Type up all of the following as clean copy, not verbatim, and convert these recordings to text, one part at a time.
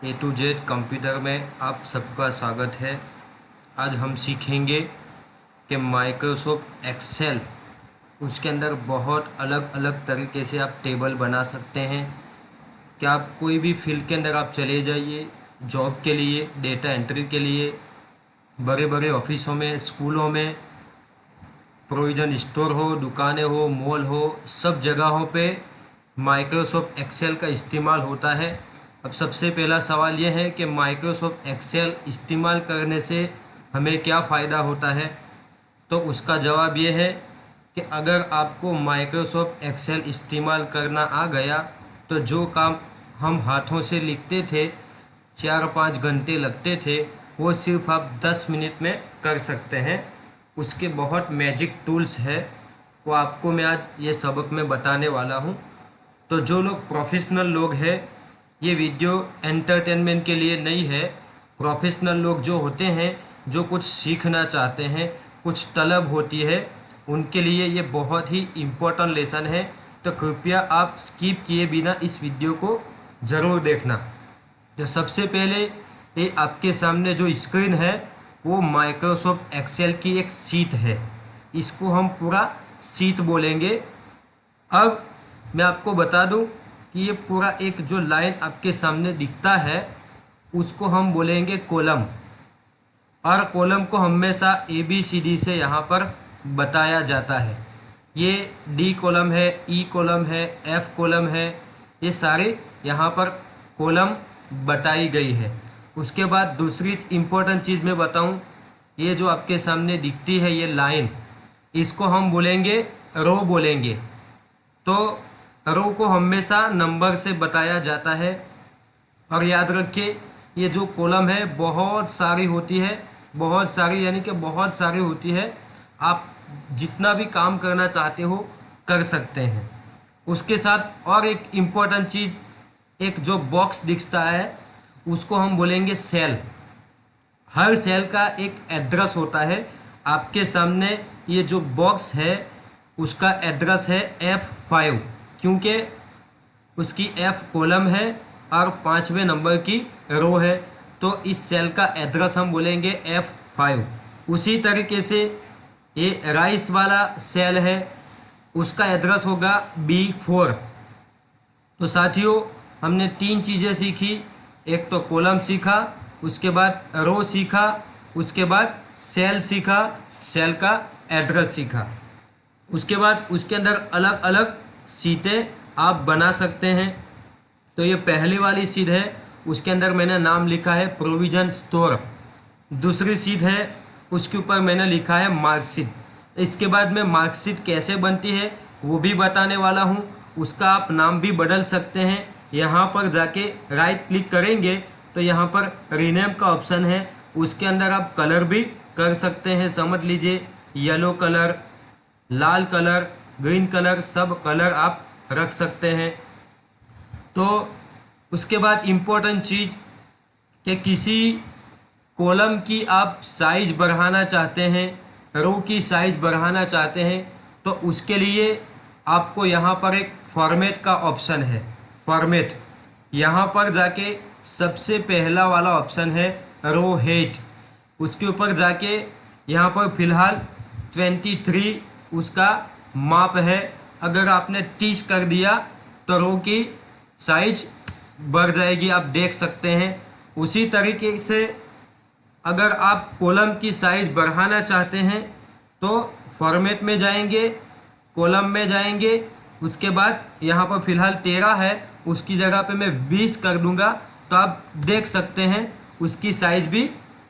A to Z computer में आप सबका स्वागत है। आज हम सीखेंगे कि माइक्रोसॉफ्ट एक्सेल उसके अंदर बहुत अलग अलग तरीके से आप टेबल बना सकते हैं। क्या आप कोई भी फील्ड के अंदर आप चले जाइए, जॉब के लिए, डेटा एंट्री के लिए, बड़े बड़े ऑफिसों में, स्कूलों में, प्रोविजन स्टोर हो, दुकानें हो, मॉल हो, सब जगहों पे माइक्रोसॉफ्ट एक्सेल का इस्तेमाल होता है। अब सबसे पहला सवाल यह है कि माइक्रोसॉफ्ट एक्सेल इस्तेमाल करने से हमें क्या फ़ायदा होता है। तो उसका जवाब ये है कि अगर आपको माइक्रोसॉफ्ट एक्सेल इस्तेमाल करना आ गया तो जो काम हम हाथों से लिखते थे, 4-5 घंटे लगते थे, वो सिर्फ आप 10 मिनट में कर सकते हैं। उसके बहुत मैजिक टूल्स है, वो आपको मैं आज ये सबक में बताने वाला हूँ। तो जो लोग प्रोफेशनल लोग हैं, ये वीडियो एंटरटेनमेंट के लिए नहीं है। प्रोफेशनल लोग जो होते हैं, जो कुछ सीखना चाहते हैं, कुछ तलब होती है, उनके लिए ये बहुत ही इम्पोर्टेंट लेसन है। तो कृपया आप स्किप किए बिना इस वीडियो को ज़रूर देखना। तो सबसे पहले ये आपके सामने जो स्क्रीन है वो माइक्रोसॉफ्ट एक्सेल की एक शीट है। इसको हम पूरा शीट बोलेंगे। अब मैं आपको बता दूं कि ये पूरा एक जो लाइन आपके सामने दिखता है उसको हम बोलेंगे कॉलम, और कॉलम को हमेशा ABCD से यहाँ पर बताया जाता है। ये D कॉलम है, E कॉलम है, F कॉलम है, ये सारे यहाँ पर कॉलम बताई गई है। उसके बाद दूसरी इम्पोर्टेंट चीज़ मैं बताऊँ, ये जो आपके सामने दिखती है ये लाइन, इसको हम बोलेंगे रो बोलेंगे। तो रो को हमेशा नंबर से बताया जाता है। और याद रखिए, ये जो कॉलम है बहुत सारी होती है, बहुत सारी यानी कि बहुत सारी होती है। आप जितना भी काम करना चाहते हो कर सकते हैं। उसके साथ और एक इम्पोर्टेंट चीज़, एक जो बॉक्स दिखता है उसको हम बोलेंगे सेल। हर सेल का एक एड्रेस होता है। आपके सामने ये जो बॉक्स है उसका एड्रेस है F5, क्योंकि उसकी F कॉलम है और 5वें नंबर की रो है। तो इस सेल का एड्रेस हम बोलेंगे F5। उसी तरीके से ये राइस वाला सेल है, उसका एड्रेस होगा B4। तो साथियों, हमने 3 चीज़ें सीखी। एक तो कॉलम सीखा, उसके बाद रो सीखा, उसके बाद सेल सीखा, सेल का एड्रेस सीखा। उसके बाद उसके अंदर अलग अलग शीटें आप बना सकते हैं। तो ये पहली वाली शीट है, उसके अंदर मैंने नाम लिखा है प्रोविजन स्टोर। दूसरी शीट है, उसके ऊपर मैंने लिखा है मार्कशीट। इसके बाद में मार्कशीट कैसे बनती है वो भी बताने वाला हूँ। उसका आप नाम भी बदल सकते हैं। यहाँ पर जाके राइट क्लिक करेंगे तो यहाँ पर रीनेम का ऑप्शन है, उसके अंदर आप कलर भी कर सकते हैं। समझ लीजिए, येलो कलर, लाल कलर, ग्रीन कलर, सब कलर आप रख सकते हैं। तो उसके बाद इम्पोर्टेंट चीज़ कि किसी कॉलम की आप साइज बढ़ाना चाहते हैं, रो की साइज बढ़ाना चाहते हैं, तो उसके लिए आपको यहाँ पर एक फॉर्मेट का ऑप्शन है। फॉर्मेट, यहाँ पर जाके सबसे पहला वाला ऑप्शन है रो हेट। उसके ऊपर जाके यहाँ पर फ़िलहाल 23 उसका माप है। अगर आपने 30 कर दिया तो रो की साइज बढ़ जाएगी, आप देख सकते हैं। उसी तरीके से अगर आप कॉलम की साइज बढ़ाना चाहते हैं तो फॉर्मेट में जाएंगे, कॉलम में जाएंगे, उसके बाद यहाँ पर फ़िलहाल 13 है, उसकी जगह पे मैं 20 कर दूंगा, तो आप देख सकते हैं उसकी साइज भी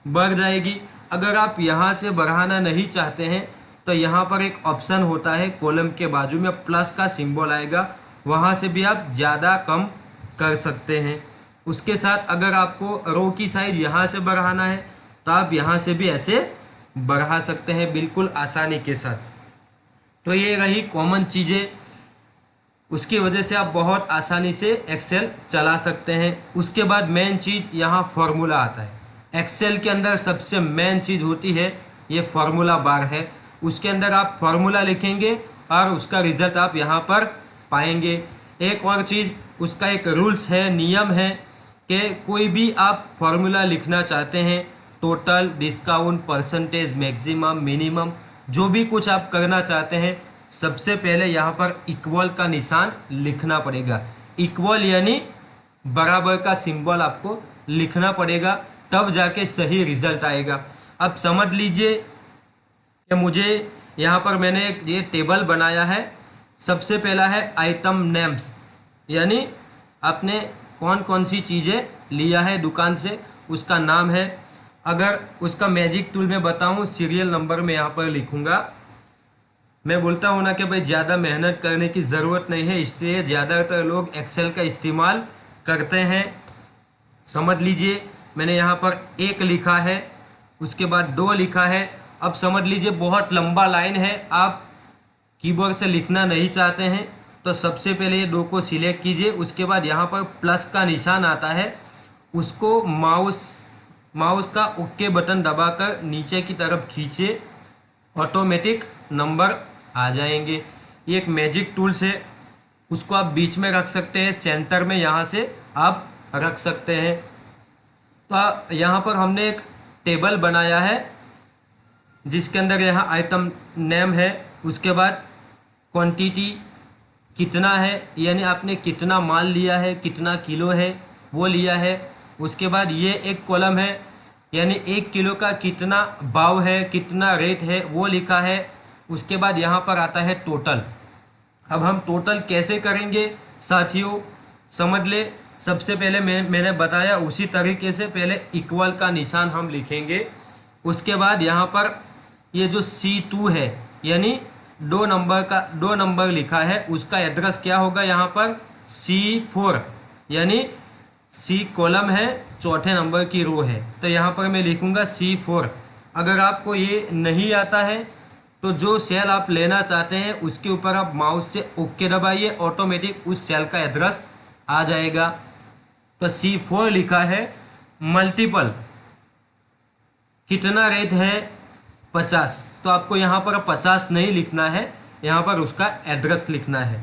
बढ़ जाएगी। अगर आप यहाँ से बढ़ाना नहीं चाहते हैं तो यहाँ पर एक ऑप्शन होता है, कॉलम के बाजू में प्लस का सिंबल आएगा, वहाँ से भी आप ज़्यादा कम कर सकते हैं। उसके साथ अगर आपको रो की साइज यहाँ से बढ़ाना है तो आप यहाँ से भी ऐसे बढ़ा सकते हैं बिल्कुल आसानी के साथ। तो ये रही कॉमन चीज़ें, उसकी वजह से आप बहुत आसानी से एक्सेल चला सकते हैं। उसके बाद मेन चीज़ यहाँ फार्मूला आता है। एक्सेल के अंदर सबसे मेन चीज़ होती है ये फार्मूला बार है। उसके अंदर आप फार्मूला लिखेंगे और उसका रिज़ल्ट आप यहाँ पर पाएंगे। एक और चीज़, उसका एक रूल्स है, नियम है कि कोई भी आप फॉर्मूला लिखना चाहते हैं, total, discount, percentage, maximum, minimum, जो भी कुछ आप करना चाहते हैं, सबसे पहले यहाँ पर इक्वल का निशान लिखना पड़ेगा। इक्वल यानी बराबर का सिंबल आपको लिखना पड़ेगा, तब जाके सही रिजल्ट आएगा। अब समझ लीजिए कि मुझे यहाँ पर मैंने एक ये टेबल बनाया है। सबसे पहला है आइटम नेम्स, यानी आपने कौन कौन सी चीज़ें लिया है दुकान से, उसका नाम है। अगर उसका मैजिक टूल में बताऊँ, सीरियल नंबर में यहाँ पर लिखूँगा। मैं बोलता हूँ ना कि भाई ज़्यादा मेहनत करने की ज़रूरत नहीं है, इसलिए ज़्यादातर लोग एक्सेल का इस्तेमाल करते हैं। समझ लीजिए मैंने यहाँ पर 1 लिखा है, उसके बाद 2 लिखा है। अब समझ लीजिए बहुत लंबा लाइन है, आप कीबोर्ड से लिखना नहीं चाहते हैं तो सबसे पहले ये 2 को सिलेक्ट कीजिए। उसके बाद यहाँ पर प्लस का निशान आता है, उसको माउस का ओके बटन दबाकर नीचे की तरफ खींचे, ऑटोमेटिक नंबर आ जाएंगे। ये एक मैजिक टूल्स है, उसको आप बीच में रख सकते हैं, सेंटर में यहाँ से आप रख सकते हैं। तो यहाँ पर हमने एक टेबल बनाया है जिसके अंदर यहाँ आइटम नेम है, उसके बाद क्वांटिटी कितना है, यानी आपने कितना माल लिया है, कितना किलो है वो लिया है। उसके बाद ये एक कॉलम है, यानी 1 किलो का कितना भाव है, कितना रेट है वो लिखा है। उसके बाद यहाँ पर आता है टोटल। अब हम टोटल कैसे करेंगे साथियों, समझ ले। सबसे पहले मैंने बताया उसी तरीके से पहले इक्वल का निशान हम लिखेंगे। उसके बाद यहाँ पर ये जो C2 है, यानी 2 नंबर लिखा है, उसका एड्रेस क्या होगा, यहाँ पर C4, यानी C कॉलम है, चौथे नंबर की रो है, तो यहाँ पर मैं लिखूँगा C4। अगर आपको ये नहीं आता है तो जो सेल आप लेना चाहते हैं उसके ऊपर आप माउस से ओके दबाइए, ऑटोमेटिक उस सेल का एड्रेस आ जाएगा। तो C4 लिखा है। मल्टीपल कितना रेट है 50, तो आपको यहाँ पर 50 नहीं लिखना है, यहाँ पर उसका एड्रेस लिखना है।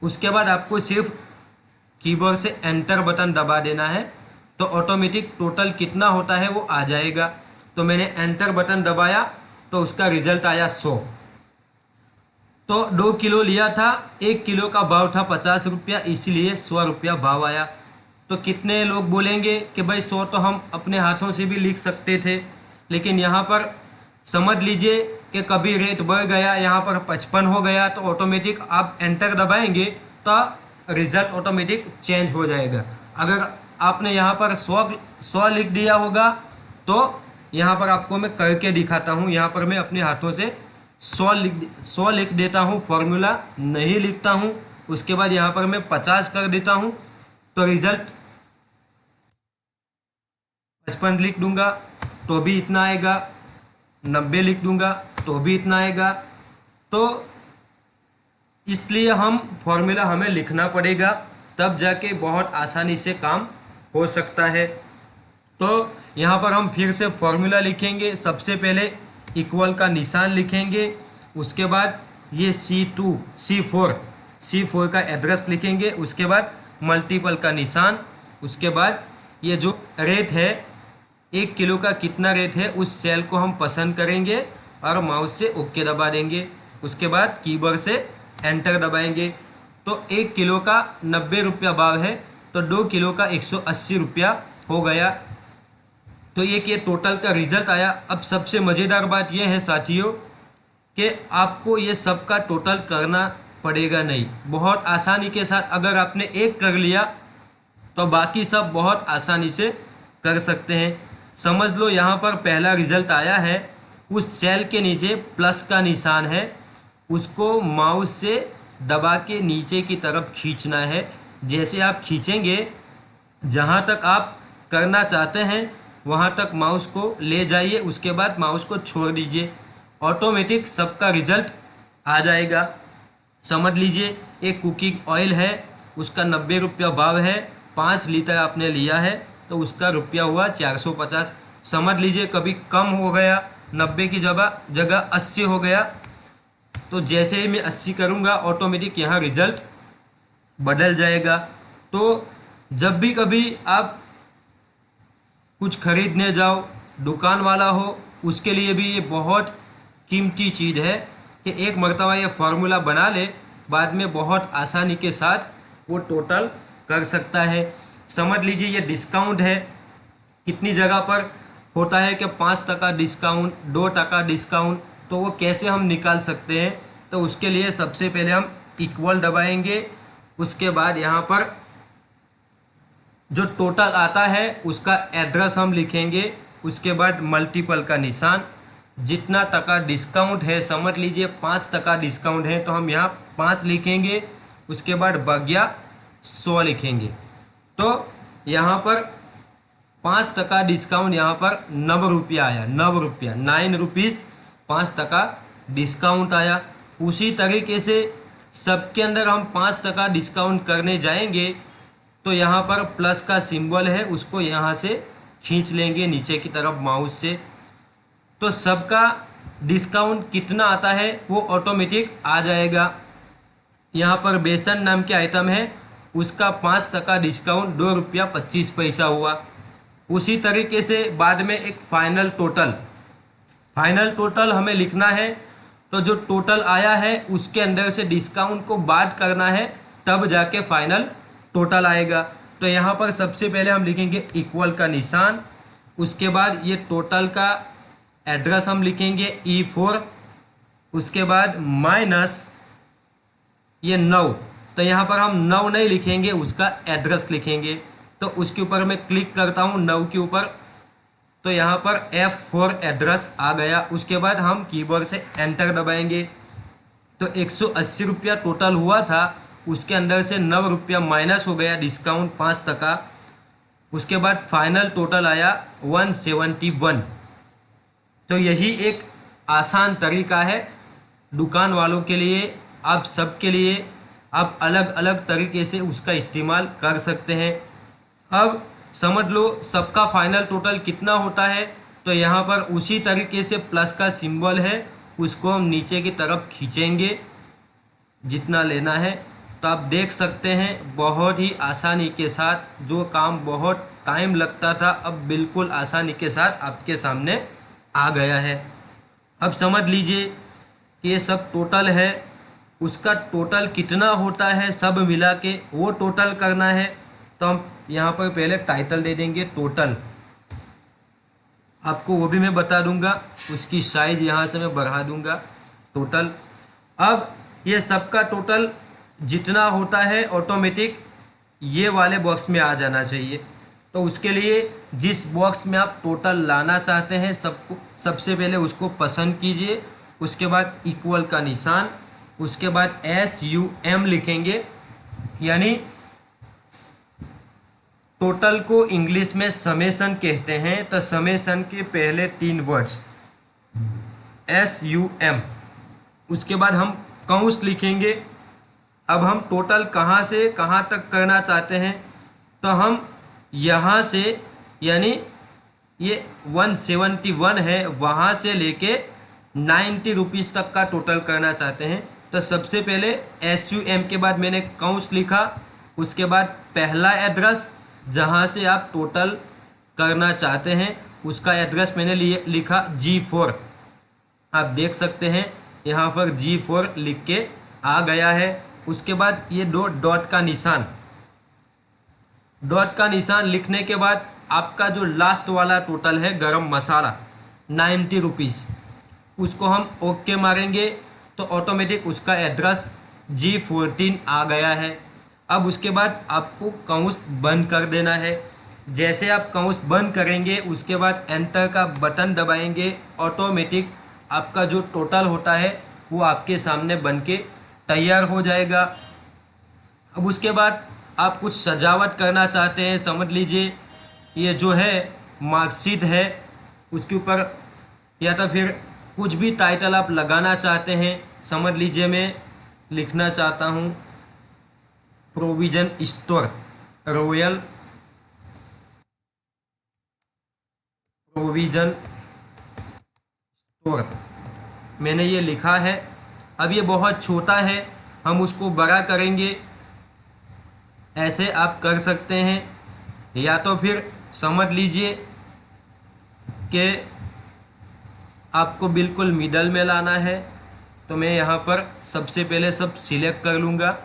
उसके बाद आपको सिर्फ कीबोर्ड से एंटर बटन दबा देना है, तो ऑटोमेटिक टोटल कितना होता है वो आ जाएगा। तो मैंने एंटर बटन दबाया तो उसका रिजल्ट आया 100। तो 2 किलो लिया था, 1 किलो का भाव था 50 रुपया, इसीलिए 100 रुपया भाव आया। तो कितने लोग बोलेंगे कि भाई 100 तो हम अपने हाथों से भी लिख सकते थे, लेकिन यहाँ पर समझ लीजिए कि कभी रेट बढ़ गया, यहाँ पर 55 हो गया, तो ऑटोमेटिक आप एंटर दबाएंगे तो रिज़ल्ट ऑटोमेटिक चेंज हो जाएगा। अगर आपने यहाँ पर 100 लिख दिया होगा तो यहाँ पर आपको मैं करके दिखाता हूँ। यहाँ पर मैं अपने हाथों से 100 लिख देता हूँ, फॉर्मूला नहीं लिखता हूँ। उसके बाद यहाँ पर मैं 50 कर देता हूँ तो रिज़ल्ट 55 लिख दूंगा तो भी इतना आएगा, 90 लिख दूंगा तो भी इतना आएगा। तो इसलिए हम फॉर्मूला हमें लिखना पड़ेगा, तब जाके बहुत आसानी से काम हो सकता है। तो यहाँ पर हम फिर से फॉर्मूला लिखेंगे। सबसे पहले इक्वल का निशान लिखेंगे, उसके बाद ये C4 का एड्रेस लिखेंगे, उसके बाद मल्टीपल का निशान, उसके बाद ये जो रेट है 1 किलो का कितना रेट है उस सेल को हम पसंद करेंगे और माउस से ओके दबा देंगे। उसके बाद कीबोर्ड से एंटर दबाएंगे। तो 1 किलो का 90 रुपया भाव है, तो 2 किलो का 180 रुपया हो गया। तो ये टोटल का रिजल्ट आया। अब सबसे मज़ेदार बात यह है साथियों कि आपको ये सब का टोटल करना पड़ेगा नहीं, बहुत आसानी के साथ अगर आपने एक कर लिया तो बाकी सब बहुत आसानी से कर सकते हैं। समझ लो यहाँ पर पहला रिजल्ट आया है, उस सेल के नीचे प्लस का निशान है, उसको माउस से दबा के नीचे की तरफ खींचना है। जैसे आप खींचेंगे, जहाँ तक आप करना चाहते हैं वहाँ तक माउस को ले जाइए, उसके बाद माउस को छोड़ दीजिए, ऑटोमेटिक सबका रिजल्ट आ जाएगा। समझ लीजिए एक कुकिंग ऑयल है, उसका 90 रुपया भाव है, 5 लीटर आपने लिया है तो उसका रुपया हुआ 450। समझ लीजिए कभी कम हो गया, 90 की जगह 80 हो गया, तो जैसे ही मैं 80 करूँगा ऑटोमेटिक यहाँ रिज़ल्ट बदल जाएगा। तो जब भी कभी आप कुछ खरीदने जाओ, दुकान वाला हो, उसके लिए भी ये बहुत कीमती चीज़ है कि एक मर्तबा ये फार्मूला बना ले, बाद में बहुत आसानी के साथ वो टोटल कर सकता है। समझ लीजिए ये डिस्काउंट है, कितनी जगह पर होता है कि 5% डिस्काउंट, 2% डिस्काउंट, तो वो कैसे हम निकाल सकते हैं। तो उसके लिए सबसे पहले हम इक्वल दबाएंगे, उसके बाद यहाँ पर जो टोटल आता है उसका एड्रेस हम लिखेंगे, उसके बाद मल्टीपल का निशान, जितना टका डिस्काउंट है, समझ लीजिए 5% डिस्काउंट है तो हम यहाँ 5 लिखेंगे, उसके बाद बग्या 100 लिखेंगे। तो यहाँ पर 5% डिस्काउंट, यहाँ पर 9 रुपया आया, 9 रुपया, 9 रुपीज़ 5% डिस्काउंट आया। उसी तरीके से सबके अंदर हम 5% डिस्काउंट करने जाएंगे तो यहाँ पर प्लस का सिंबल है, उसको यहाँ से खींच लेंगे नीचे की तरफ माउस से, तो सबका डिस्काउंट कितना आता है वो ऑटोमेटिक आ जाएगा। यहाँ पर बेसन नाम के आइटम है, उसका 5% डिस्काउंट 2 रुपया 25 पैसा हुआ। उसी तरीके से बाद में एक फाइनल टोटल हमें लिखना है, तो जो टोटल आया है उसके अंदर से डिस्काउंट को बाद करना है, तब जाके फाइनल टोटल आएगा। तो यहाँ पर सबसे पहले हम लिखेंगे इक्वल का निशान, उसके बाद ये टोटल का एड्रेस हम लिखेंगे E4, उसके बाद माइनस ये 9, तो यहाँ पर हम 9 नहीं लिखेंगे, उसका एड्रेस लिखेंगे। तो उसके ऊपर मैं क्लिक करता हूँ 9 के ऊपर, तो यहाँ पर F4 एड्रेस आ गया। उसके बाद हम कीबोर्ड से एंटर दबाएंगे, तो 180 रुपया टोटल हुआ था, उसके अंदर से 9 रुपया माइनस हो गया, डिस्काउंट 5%। उसके बाद फाइनल टोटल आया 171। तो यही एक आसान तरीका है दुकान वालों के लिए, आप सबके लिए, आप अलग अलग तरीके से उसका इस्तेमाल कर सकते हैं। अब समझ लो सबका फाइनल टोटल कितना होता है, तो यहाँ पर उसी तरीके से प्लस का सिंबल है, उसको हम नीचे की तरफ खींचेंगे जितना लेना है। तो आप देख सकते हैं बहुत ही आसानी के साथ, जो काम बहुत टाइम लगता था अब बिल्कुल आसानी के साथ आपके सामने आ गया है। अब समझ लीजिए कि ये सब टोटल है, उसका टोटल कितना होता है सब मिला के वो टोटल करना है। तो हम यहाँ पर पहले टाइटल दे देंगे टोटल, आपको वो भी मैं बता दूंगा, उसकी साइज यहाँ से मैं बढ़ा दूंगा टोटल। अब ये सबका टोटल जितना होता है ऑटोमेटिक ये वाले बॉक्स में आ जाना चाहिए। तो उसके लिए जिस बॉक्स में आप टोटल लाना चाहते हैं सबसे पहले उसको पसंद कीजिए, उसके बाद इक्वल का निशान, उसके बाद SUM लिखेंगे, यानी टोटल को इंग्लिश में समेशन कहते हैं। तो समेशन के पहले 3 वर्ड्स SUM, उसके बाद हम काउंस लिखेंगे। अब हम टोटल कहाँ से कहाँ तक करना चाहते हैं, तो हम यहाँ से, यानी ये 171 है, वहाँ से लेके 90 रुपीज़ तक का टोटल करना चाहते हैं। तो सबसे पहले SUM के बाद मैंने काउंस लिखा, उसके बाद पहला एड्रेस जहाँ से आप टोटल करना चाहते हैं उसका एड्रेस मैंने लिखा G4, आप देख सकते हैं यहाँ पर G4 लिख के आ गया है। उसके बाद ये डॉट का निशान लिखने के बाद आपका जो लास्ट वाला टोटल है गरम मसाला 90 रुपीज़, उसको हम ओके मारेंगे तो ऑटोमेटिक उसका एड्रेस G14 आ गया है। अब उसके बाद आपको काउंस बंद कर देना है। जैसे आप काउंस बंद करेंगे उसके बाद एंटर का बटन दबाएंगे, ऑटोमेटिक आपका जो टोटल होता है वो आपके सामने बन के तैयार हो जाएगा। अब उसके बाद आप कुछ सजावट करना चाहते हैं, समझ लीजिए ये जो है मार्कशीट है, उसके ऊपर या तो फिर कुछ भी टाइटल आप लगाना चाहते हैं। समझ लीजिए मैं लिखना चाहता हूँ provision store, royal provision store, मैंने ये लिखा है। अब ये बहुत छोटा है, हम उसको बड़ा करेंगे, ऐसे आप कर सकते हैं। या तो फिर समझ लीजिए कि आपको बिल्कुल मिडल में लाना है। तो मैं यहाँ पर सबसे पहले सब सिलेक्ट कर लूँगा।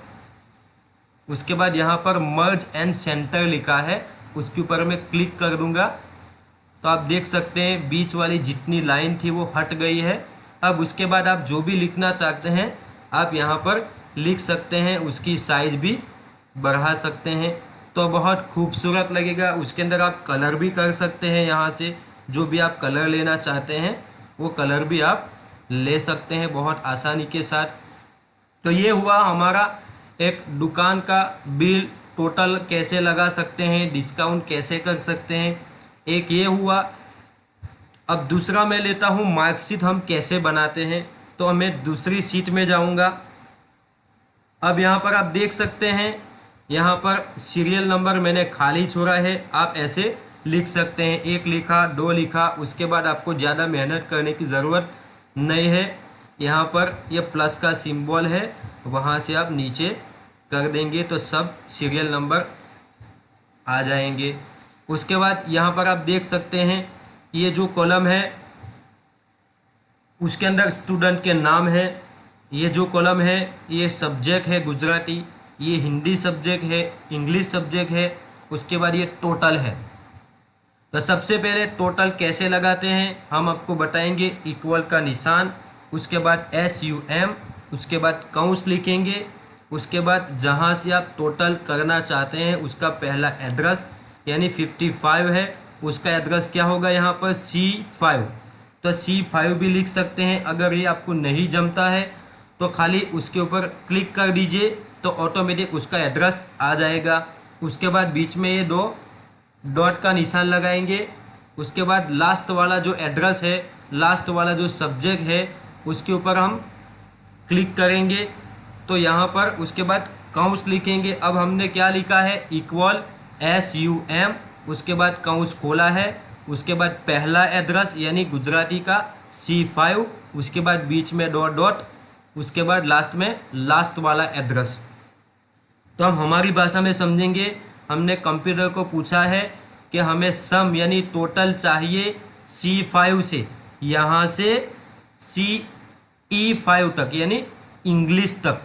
उसके बाद यहाँ पर मर्ज एंड सेंटर लिखा है, उसके ऊपर मैं क्लिक कर दूँगा। तो आप देख सकते हैं बीच वाली जितनी लाइन थी वो हट गई है। अब उसके बाद आप जो भी लिखना चाहते हैं आप यहाँ पर लिख सकते हैं, उसकी साइज भी बढ़ा सकते हैं तो बहुत खूबसूरत लगेगा। उसके अंदर आप कलर भी कर सकते हैं, यहाँ से जो भी आप कलर लेना चाहते हैं वो कलर भी आप ले सकते हैं बहुत आसानी के साथ। तो ये हुआ हमारा एक दुकान का बिल टोटल कैसे लगा सकते हैं, डिस्काउंट कैसे कर सकते हैं, एक ये हुआ। अब दूसरा मैं लेता हूँ मार्कशीट हम कैसे बनाते हैं। तो मैं दूसरी शीट में जाऊँगा। अब यहाँ पर आप देख सकते हैं, यहाँ पर सीरियल नंबर मैंने खाली छोड़ा है, आप ऐसे लिख सकते हैं। एक लिखा, दो लिखा, उसके बाद आपको ज़्यादा मेहनत करने की ज़रूरत नहीं है। यहाँ पर ये प्लस का सिंबल है, वहाँ से आप नीचे कर देंगे तो सब सीरियल नंबर आ जाएंगे। उसके बाद यहाँ पर आप देख सकते हैं ये जो कॉलम है उसके अंदर स्टूडेंट के नाम है। ये जो कॉलम है ये सब्जेक्ट है गुजराती, ये हिंदी सब्जेक्ट है, इंग्लिश सब्जेक्ट है। उसके बाद ये टोटल है। तो सबसे पहले टोटल कैसे लगाते हैं हम आपको बताएंगे। इक्वल का निशान, उसके बाद SUM, उसके बाद काउंस लिखेंगे। उसके बाद जहां से आप टोटल करना चाहते हैं उसका पहला एड्रेस यानी 55 है, उसका एड्रेस क्या होगा यहाँ पर C5। तो C5 भी लिख सकते हैं। अगर ये आपको नहीं जमता है तो खाली उसके ऊपर क्लिक कर दीजिए तो ऑटोमेटिक उसका एड्रेस आ जाएगा। उसके बाद बीच में ये दो डॉट का निशान लगाएंगे। उसके बाद लास्ट वाला जो एड्रेस है, लास्ट वाला जो सब्जेक्ट है उसके ऊपर हम क्लिक करेंगे तो यहाँ पर उसके बाद काउंस लिखेंगे। अब हमने क्या लिखा है, इक्वल SUM, उसके बाद काउंस खोला है, उसके बाद पहला एड्रेस यानी गुजराती का C5, उसके बाद बीच में डॉट डॉट, उसके बाद लास्ट में लास्ट वाला एड्रेस। तो हम हमारी भाषा में समझेंगे। हमने कंप्यूटर को पूछा है कि हमें सम यानी टोटल चाहिए C5 से यहाँ से CE5 तक यानी इंग्लिश तक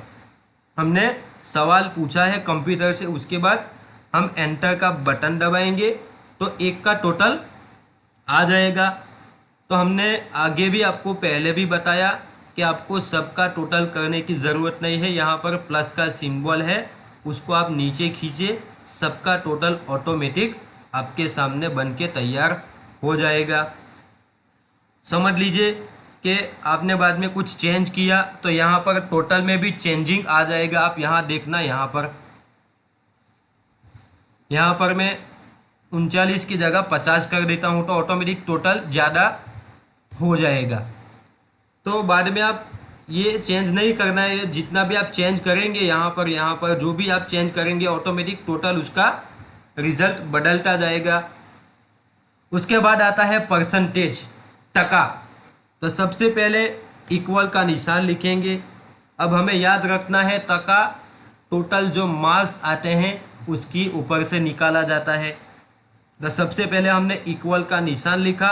हमने सवाल पूछा है कंप्यूटर से। उसके बाद हम एंटर का बटन दबाएंगे तो एक का टोटल आ जाएगा। तो हमने आगे भी आपको पहले भी बताया कि आपको सबका टोटल करने की ज़रूरत नहीं है। यहाँ पर प्लस का सिंबल है, उसको आप नीचे खींचे, सबका टोटल ऑटोमेटिक आपके सामने बन के तैयार हो जाएगा। समझ लीजिए कि आपने बाद में कुछ चेंज किया तो यहाँ पर टोटल में भी चेंजिंग आ जाएगा। आप यहाँ देखना, यहाँ पर मैं 39 की जगह 50 कर देता हूँ तो ऑटोमेटिक टोटल ज़्यादा हो जाएगा। तो बाद में आप ये चेंज नहीं करना है, ये जितना भी आप चेंज करेंगे यहाँ पर जो भी आप चेंज करेंगे ऑटोमेटिक टोटल उसका रिजल्ट बदलता जाएगा। उसके बाद आता है परसेंटेज, टका। तो सबसे पहले इक्वल का निशान लिखेंगे। अब हमें याद रखना है टका टोटल जो मार्क्स आते हैं उसकी ऊपर से निकाला जाता है। तो सबसे पहले हमने इक्वल का निशान लिखा,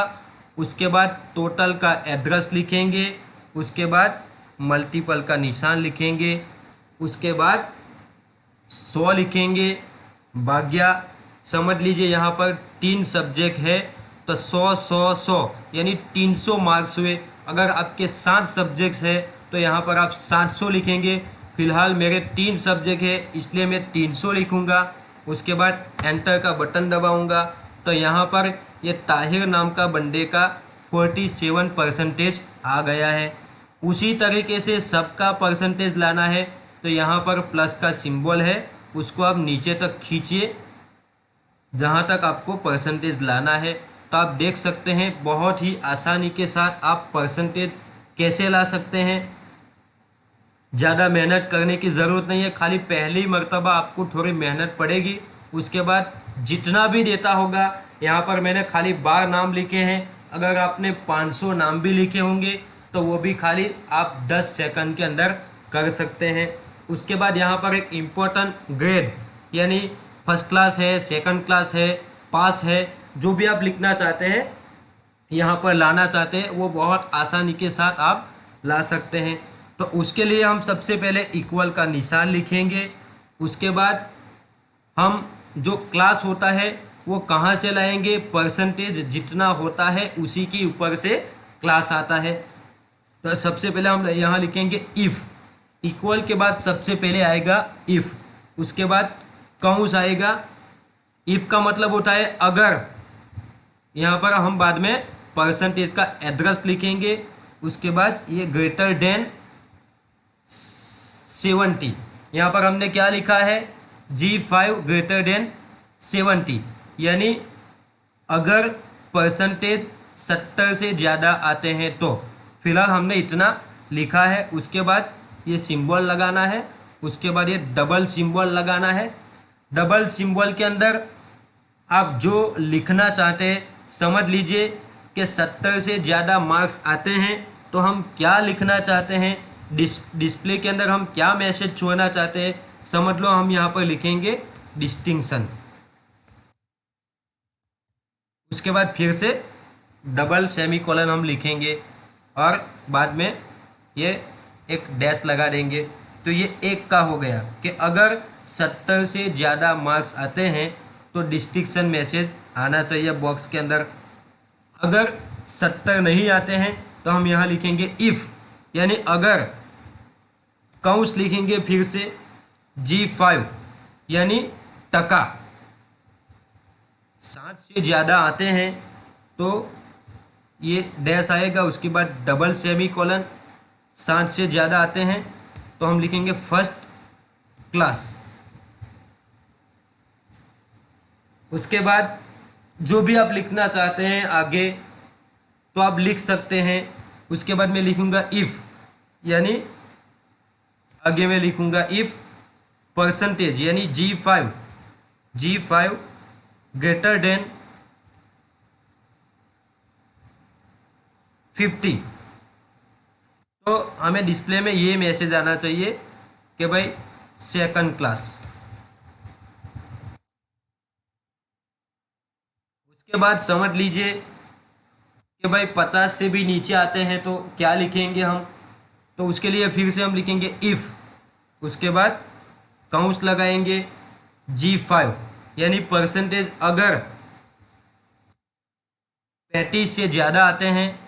उसके बाद टोटल का एड्रेस लिखेंगे, उसके बाद मल्टीपल का निशान लिखेंगे, उसके बाद 100 लिखेंगे, भाग्या। समझ लीजिए यहाँ पर 3 सब्जेक्ट है तो 100 100 100 यानी 300 मार्क्स हुए। अगर आपके 7 सब्जेक्ट्स है तो यहाँ पर आप 700 लिखेंगे। फिलहाल मेरे 3 सब्जेक्ट है इसलिए मैं 300 लिखूँगा। उसके बाद एंटर का बटन दबाऊँगा तो यहाँ पर ये ताहिर नाम का बंदे का 47% आ गया है। उसी तरीके से सबका परसेंटेज लाना है तो यहाँ पर प्लस का सिंबल है, उसको आप नीचे तक खींचिए जहाँ तक आपको परसेंटेज लाना है। तो आप देख सकते हैं बहुत ही आसानी के साथ आप परसेंटेज कैसे ला सकते हैं। ज़्यादा मेहनत करने की ज़रूरत नहीं है, खाली पहली मर्तबा आपको थोड़ी मेहनत पड़ेगी। उसके बाद जितना भी देता होगा, यहाँ पर मैंने खाली 12 नाम लिखे हैं। अगर आपने 500 नाम भी लिखे होंगे तो वो भी खाली आप 10 सेकंड के अंदर कर सकते हैं। उसके बाद यहाँ पर एक इम्पोर्टेंट ग्रेड यानी फर्स्ट क्लास है, सेकंड क्लास है, पास है, जो भी आप लिखना चाहते हैं यहाँ पर लाना चाहते हैं वो बहुत आसानी के साथ आप ला सकते हैं। तो उसके लिए हम सबसे पहले इक्वल का निशान लिखेंगे। उसके बाद हम जो क्लास होता है वो कहाँ से लाएंगे, परसेंटेज जितना होता है उसी के ऊपर से क्लास आता है। तो सबसे पहले हम यहाँ लिखेंगे इफ़, इक्वल के बाद सबसे पहले आएगा इफ़, उसके बाद कौंस आएगा। इफ़ का मतलब होता है अगर, यहाँ पर हम बाद में परसेंटेज का एड्रेस लिखेंगे। उसके बाद ये ग्रेटर देन 70, यहाँ पर हमने क्या लिखा है, G5 ग्रेटर देन 70, यानी अगर परसेंटेज 70 से ज़्यादा आते हैं तो। फिलहाल हमने इतना लिखा है। उसके बाद ये सिंबल लगाना है, उसके बाद ये डबल सिंबल लगाना है। डबल सिंबल के अंदर आप जो लिखना चाहते हैं समझ लीजिए कि 70 से ज़्यादा मार्क्स आते हैं तो हम क्या लिखना चाहते हैं, डिस्प्ले के अंदर हम क्या मैसेज छोड़ना चाहते हैं, समझ लो। हम यहाँ पर लिखेंगे डिस्टिंक्शन, उसके बाद फिर से डबल सेमीकोलन हम लिखेंगे और बाद में ये एक डैश लगा देंगे। तो ये एक का हो गया कि अगर 70 से ज़्यादा मार्क्स आते हैं तो डिस्टिंक्शन मैसेज आना चाहिए बॉक्स के अंदर। अगर 70 नहीं आते हैं तो हम यहाँ लिखेंगे इफ़, यानी अगर, कौंस लिखेंगे फिर से G5 यानी टका, 60 से ज़्यादा आते हैं तो ये डैश आएगा। उसके बाद डबल सेमीकोलन, 60 से ज़्यादा आते हैं तो हम लिखेंगे फर्स्ट क्लास। उसके बाद जो भी आप लिखना चाहते हैं आगे तो आप लिख सकते हैं। उसके बाद मैं लिखूंगा इफ़, यानी आगे मैं लिखूंगा इफ़ परसेंटेज यानी G5 ग्रेटर देन 50, तो हमें डिस्प्ले में ये मैसेज आना चाहिए कि भाई सेकंड क्लास। उसके बाद समझ लीजिए कि भाई 50 से भी नीचे आते हैं तो क्या लिखेंगे हम, तो उसके लिए फिर से हम लिखेंगे इफ़, उसके बाद कौंस लगाएंगे G5 यानी परसेंटेज अगर 35 से ज़्यादा आते हैं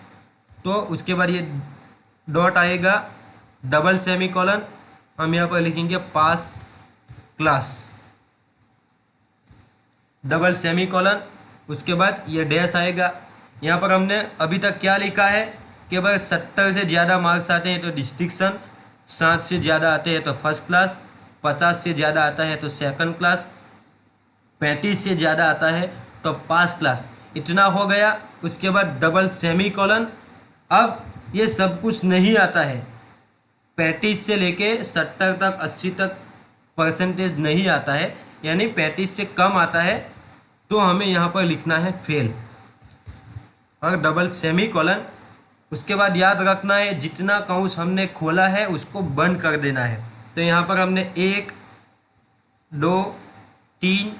तो उसके बाद ये डॉट आएगा, डबल सेमीकोलन, हम यहाँ पर लिखेंगे पास क्लास, डबल सेमीकोलन, उसके बाद ये डैश आएगा। यहाँ पर हमने अभी तक क्या लिखा है कि भाई 70 से ज़्यादा मार्क्स आते हैं तो डिस्टिंक्शन, 60 से ज़्यादा आते हैं तो फर्स्ट क्लास, 50 से ज़्यादा आता है तो सेकंड क्लास, 35 से ज़्यादा आता है तो पास क्लास। इतना हो गया। उसके बाद डबल सेमीकोलन। अब ये सब कुछ नहीं आता है, 35 से लेके 70 तक 80 तक परसेंटेज नहीं आता है, यानी 35 से कम आता है तो हमें यहाँ पर लिखना है फेल और डबल सेमीकोलन। उसके बाद याद रखना है जितना कौंस हमने खोला है उसको बंद कर देना है। तो यहाँ पर हमने 1 2 3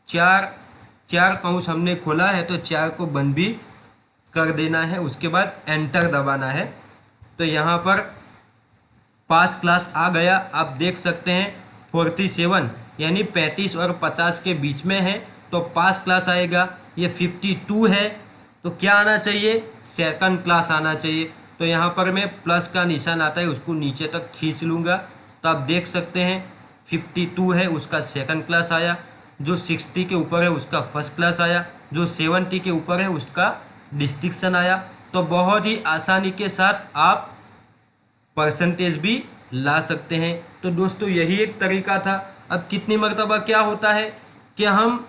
4 कौंस हमने खोला है तो 4 को बंद भी कर देना है। उसके बाद एंटर दबाना है। तो यहाँ पर पास क्लास आ गया, आप देख सकते हैं 47 यानी 35 और 50 के बीच में है तो पास क्लास आएगा। ये 52 है तो क्या आना चाहिए, सेकंड क्लास आना चाहिए। तो यहाँ पर मैं प्लस का निशान आता है उसको नीचे तक खींच लूँगा तो आप देख सकते हैं 52 है उसका सेकंड क्लास आया, जो 60 के ऊपर है उसका फर्स्ट क्लास आया, जो 70 के ऊपर है उसका डिस्टिंक्शन आया। तो बहुत ही आसानी के साथ आप परसेंटेज भी ला सकते हैं। तो दोस्तों यही एक तरीका था। अब कितनी मर्तबा क्या होता है कि हम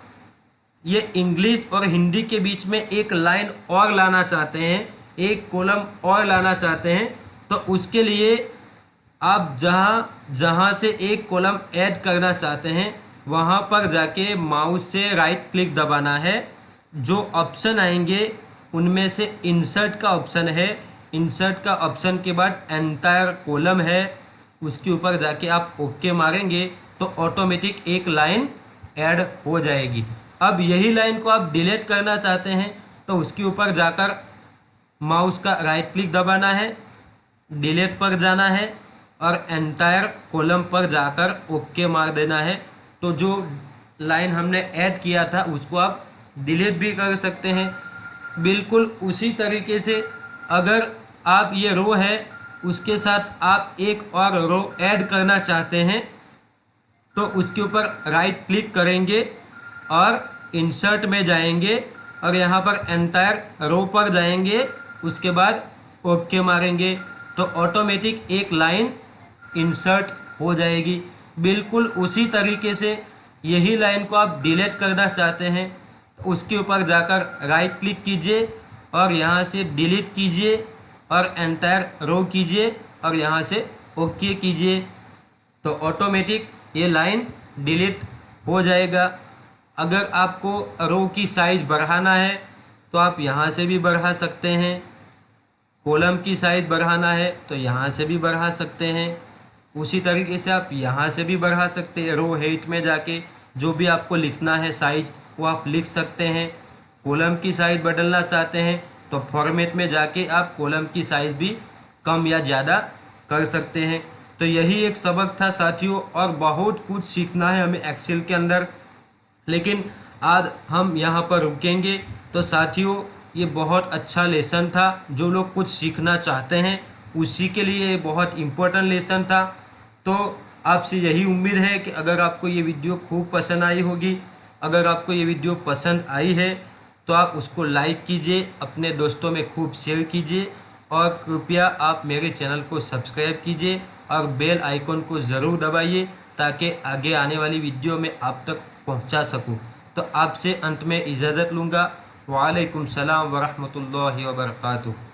ये इंग्लिश और हिंदी के बीच में एक लाइन और लाना चाहते हैं, एक कॉलम और लाना चाहते हैं, तो उसके लिए आप जहाँ से एक कॉलम ऐड करना चाहते हैं वहाँ पर जाके माउस से राइट क्लिक दबाना है। जो ऑप्शन आएंगे उनमें से इंसर्ट का ऑप्शन है, इंसर्ट का ऑप्शन के बाद एंटायर कॉलम है, उसके ऊपर जाके आप ओके मारेंगे तो ऑटोमेटिक एक लाइन ऐड हो जाएगी। अब यही लाइन को आप डिलीट करना चाहते हैं तो उसके ऊपर जाकर माउस का राइट क्लिक दबाना है, डिलीट पर जाना है और एंटायर कॉलम पर जाकर ओके मार देना है। तो जो लाइन हमने ऐड किया था उसको आप डिलीट भी कर सकते हैं। बिल्कुल उसी तरीके से अगर आप ये रो है उसके साथ आप एक और रो ऐड करना चाहते हैं तो उसके ऊपर राइट क्लिक करेंगे और इंसर्ट में जाएंगे और यहाँ पर एंटायर रो पर जाएंगे, उसके बाद ओके मारेंगे तो ऑटोमेटिक एक लाइन इंसर्ट हो जाएगी। बिल्कुल उसी तरीके से यही लाइन को आप डिलीट करना चाहते हैं तो उसके ऊपर जाकर राइट क्लिक कीजिए और यहाँ से डिलीट कीजिए और एंटायर रो कीजिए और यहाँ से ओके कीजिए तो ऑटोमेटिक ये लाइन डिलीट हो जाएगा। अगर आपको रो की साइज़ बढ़ाना है तो आप यहाँ से भी बढ़ा सकते हैं, कॉलम की साइज़ बढ़ाना है तो यहाँ से भी बढ़ा सकते हैं, उसी तरीके से आप यहाँ से भी बढ़ा सकते हैं। रो हेट में जाके जो भी आपको लिखना है साइज़ वो आप लिख सकते हैं। कॉलम की साइज़ बदलना चाहते हैं तो फॉर्मेट में जाके आप कॉलम की साइज़ भी कम या ज़्यादा कर सकते हैं। तो यही एक सबक था साथियों, और बहुत कुछ सीखना है हमें एक्सेल के अंदर, लेकिन आज हम यहाँ पर रुकेंगे। तो साथियों ये बहुत अच्छा लेसन था, जो लोग कुछ सीखना चाहते हैं उसी के लिए ये बहुत इम्पोर्टेंट लेसन था। तो आपसे यही उम्मीद है कि अगर आपको ये वीडियो खूब पसंद आई होगी, अगर आपको ये वीडियो पसंद आई है तो आप उसको लाइक कीजिए, अपने दोस्तों में खूब शेयर कीजिए और कृपया आप मेरे चैनल को सब्सक्राइब कीजिए और बेल आइकन को ज़रूर दबाइए ताकि आगे आने वाली वीडियो में आप तक पहुंचा सकूं। तो आपसे अंत में इजाज़त लूँगा। वालेकुम सलाम व रहमतुल्लाहि व बरकातुहू।